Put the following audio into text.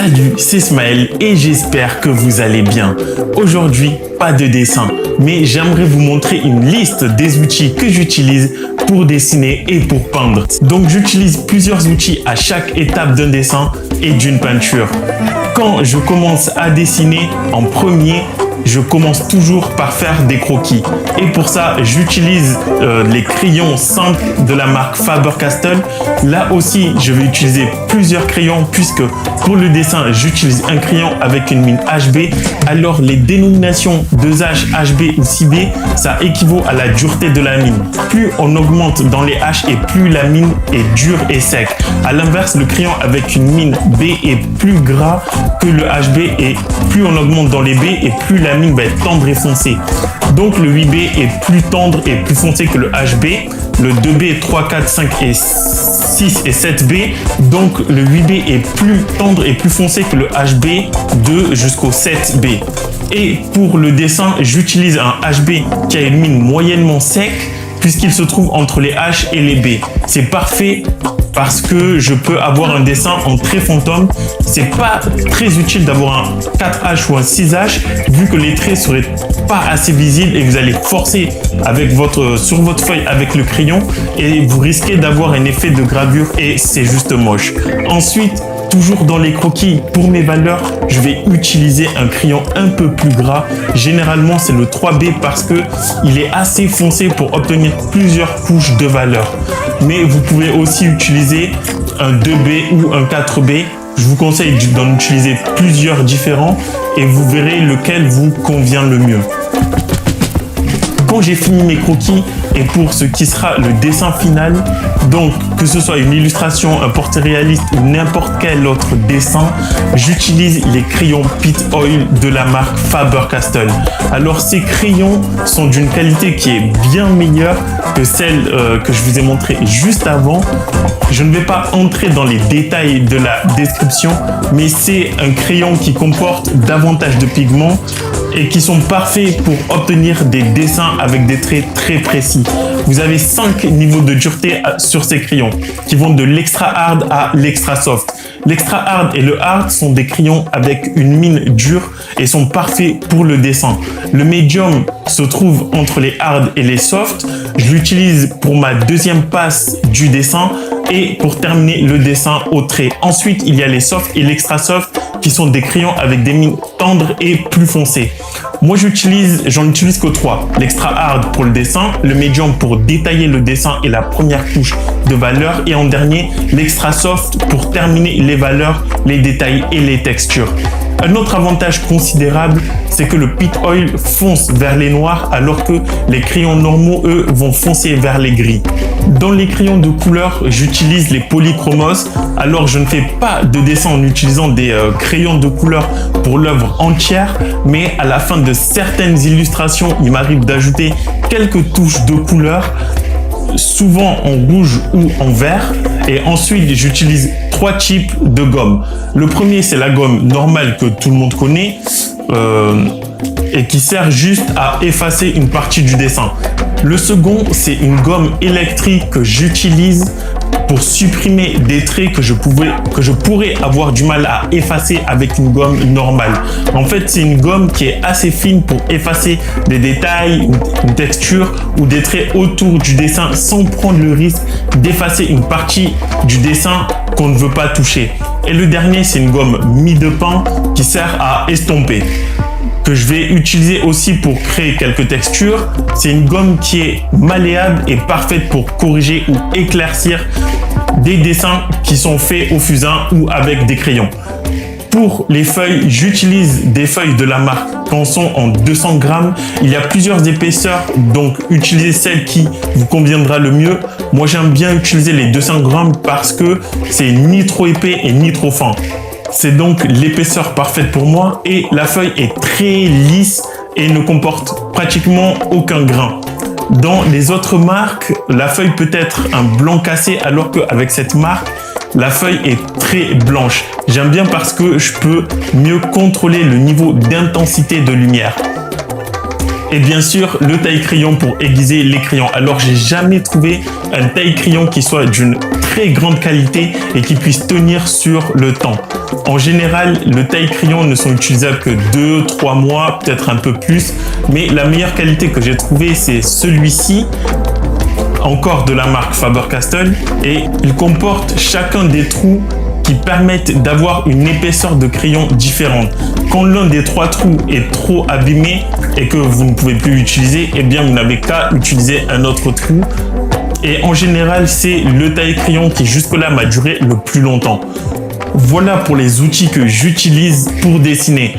Salut, c'est Smaël et j'espère que vous allez bien. Aujourd'hui, pas de dessin, mais j'aimerais vous montrer une liste des outils que j'utilise pour dessiner et pour peindre. Donc j'utilise plusieurs outils à chaque étape d'un dessin et d'une peinture. Quand je commence à dessiner, en premier, je commence toujours par faire des croquis. Et pour ça, j'utilise les crayons simples de la marque Faber-Castell. Là aussi, je vais utiliser plusieurs crayons puisque pour le dessin, j'utilise un crayon avec une mine HB. Alors, les dénominations 2H, HB ou 6B, ça équivaut à la dureté de la mine. Plus on augmente dans les H et plus la mine est dure et sec. À l'inverse, le crayon avec une mine B est plus gras que le HB et plus on augmente dans les B et plus la mine va être tendre et foncée. Donc le 8B est plus tendre et plus foncé que le HB. Le 2B, 3, 4, 5 et 6 et 7B. Donc le 8B est plus tendre et plus foncé que le HB 2 jusqu'au 7B. Et pour le dessin, j'utilise un HB qui a une mine moyennement sec puisqu'il se trouve entre les H et les B. C'est parfait parce que je peux avoir un dessin en trait fantôme. C'est pas très utile d'avoir un 4H ou un 6H vu que les traits seraient pas assez visibles et vous allez forcer sur votre feuille avec le crayon et vous risquez d'avoir un effet de gravure et c'est juste moche. Ensuite, toujours dans les croquis, pour mes valeurs, je vais utiliser un crayon un peu plus gras. Généralement, c'est le 3B parce que il est assez foncé pour obtenir plusieurs couches de valeurs. Mais vous pouvez aussi utiliser un 2B ou un 4B. Je vous conseille d'en utiliser plusieurs différents et vous verrez lequel vous convient le mieux. Quand j'ai fini mes croquis et pour ce qui sera le dessin final, donc que ce soit une illustration, un portrait réaliste ou n'importe quel autre dessin, j'utilise les crayons Pit Oil de la marque Faber-Castell. Alors ces crayons sont d'une qualité qui est bien meilleure que celle que je vous ai montrée juste avant. Je ne vais pas entrer dans les détails de la description, mais c'est un crayon qui comporte davantage de pigments et qui sont parfaits pour obtenir des dessins avec des traits très précis. Vous avez 5 niveaux de dureté sur ces crayons qui vont de l'extra hard à l'extra soft. L'extra hard et le hard sont des crayons avec une mine dure et sont parfaits pour le dessin. Le medium se trouve entre les hard et les soft. Je l'utilise pour ma deuxième passe du dessin et pour terminer le dessin au trait. Ensuite, il y a les soft et l'extra soft qui sont des crayons avec des mines tendres et plus foncées. Moi, j'en utilise que 3. L'extra hard pour le dessin, le medium pour détailler le dessin et la première couche de valeur et en dernier, l'extra soft pour terminer les valeurs, les détails et les textures. Un autre avantage considérable, c'est que le Pit Oil fonce vers les noirs alors que les crayons normaux, eux, vont foncer vers les gris. Dans les crayons de couleur, j'utilise les polychromos. Alors, je ne fais pas de dessin en utilisant des crayons de couleur pour l'œuvre entière, mais à la fin de certaines illustrations, il m'arrive d'ajouter quelques touches de couleur, souvent en rouge ou en vert. Et ensuite, j'utilise 3 types de gomme. Le premier, c'est la gomme normale que tout le monde connaît et qui sert juste à effacer une partie du dessin. Le second, c'est une gomme électrique que j'utilise pour supprimer des traits que je pourrais avoir du mal à effacer avec une gomme normale. En fait, c'est une gomme qui est assez fine pour effacer des détails, une texture ou des traits autour du dessin sans prendre le risque d'effacer une partie du dessin qu'on ne veut pas toucher. Et le dernier, c'est une gomme mie de pain qui sert à estomper, que je vais utiliser aussi pour créer quelques textures. C'est une gomme qui est malléable et parfaite pour corriger ou éclaircir des dessins qui sont faits au fusain ou avec des crayons. Pour les feuilles, j'utilise des feuilles de la marque Canson en 200 grammes. Il y a plusieurs épaisseurs, donc utilisez celle qui vous conviendra le mieux. Moi, j'aime bien utiliser les 200 grammes parce que c'est ni trop épais et ni trop fin. C'est donc l'épaisseur parfaite pour moi et la feuille est très lisse et ne comporte pratiquement aucun grain. Dans les autres marques, la feuille peut être un blanc cassé alors qu'avec cette marque, la feuille est très blanche. J'aime bien parce que je peux mieux contrôler le niveau d'intensité de lumière. Et bien sûr, le taille-crayon pour aiguiser les crayons. Alors, j'ai jamais trouvé un taille-crayon qui soit d'une très grande qualité et qui puissent tenir sur le temps. En général, le taille-crayon ne sont utilisables que 2-3 mois, peut-être un peu plus, mais la meilleure qualité que j'ai trouvée, c'est celui-ci, encore de la marque Faber-Castell, et il comporte chacun des trous qui permettent d'avoir une épaisseur de crayon différente. Quand l'un des 3 trous est trop abîmé et que vous ne pouvez plus l'utiliser, eh bien vous n'avez qu'à utiliser un autre trou. Et en général, c'est le taille-crayon qui jusque-là m'a duré le plus longtemps. Voilà pour les outils que j'utilise pour dessiner.